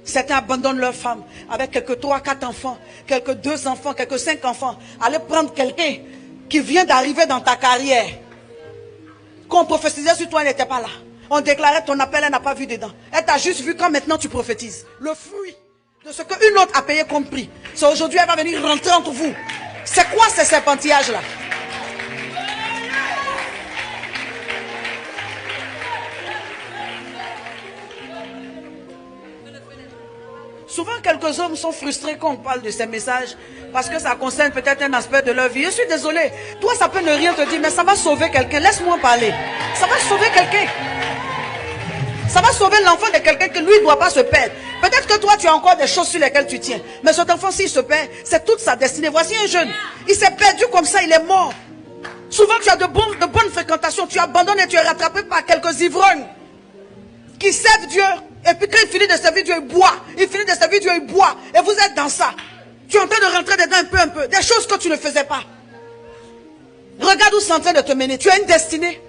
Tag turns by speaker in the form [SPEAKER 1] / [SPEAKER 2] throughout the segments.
[SPEAKER 1] Certains abandonnent leurs femmes avec quelques 3, 4 enfants, quelques 2 enfants, quelques 5 enfants. Allez prendre quelqu'un qui vient d'arriver dans ta carrière. Quand on prophétisait sur toi, elle n'était pas là. On déclarait ton appel, elle n'a pas vu dedans. Elle t'a juste vu quand maintenant tu prophétises. Le fruit de ce qu'une autre a payé comme prix, c'est aujourd'hui elle va venir rentrer entre vous. C'est quoi ces serpentillages-là? Souvent, quelques hommes sont frustrés quand on parle de ces messages parce que ça concerne peut-être un aspect de leur vie. Je suis désolé. Toi, ça peut ne rien te dire, mais ça va sauver quelqu'un. Laisse-moi parler. Ça va sauver quelqu'un. Ça va sauver l'enfant de quelqu'un qui, lui, ne doit pas se perdre. Peut-être que toi, tu as encore des choses sur lesquelles tu tiens. Mais cet enfant, s'il se perd, c'est toute sa destinée. Voici un jeune. Il s'est perdu comme ça, il est mort. Souvent, tu as de bonnes fréquentations. Tu abandonnes et tu es rattrapé par quelques ivrognes qui servent Dieu. Et puis quand il finit de servir Dieu, il boit. Il finit de servir Dieu, il boit. Et vous êtes dans ça. Tu es en train de rentrer dedans un peu. Des choses que tu ne faisais pas. Regarde où c'est en train de te mener. Tu as une destinée.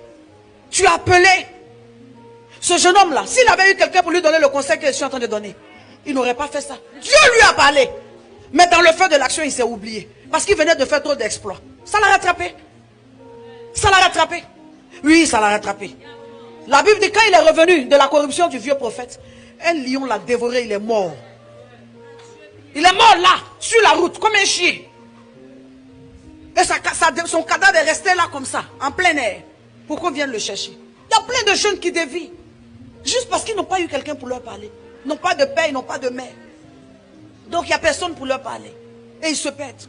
[SPEAKER 1] Tu as appelé. Ce jeune homme-là, s'il avait eu quelqu'un pour lui donner le conseil que je suis en train de donner, il n'aurait pas fait ça. Dieu lui a parlé. Mais dans le feu de l'action, il s'est oublié. Parce qu'il venait de faire trop d'exploits. Ça l'a rattrapé. Ça l'a rattrapé. Oui, ça l'a rattrapé. La Bible dit quand il est revenu de la corruption du vieux prophète, un lion l'a dévoré, il est mort. Il est mort là, sur la route, comme un chien. Et son cadavre est resté là comme ça, en plein air. Pourquoi on vient le chercher? Il y a plein de jeunes qui dévient. Juste parce qu'ils n'ont pas eu quelqu'un pour leur parler. Ils n'ont pas de père, ils n'ont pas de mère. Donc il n'y a personne pour leur parler. Et ils se perdent.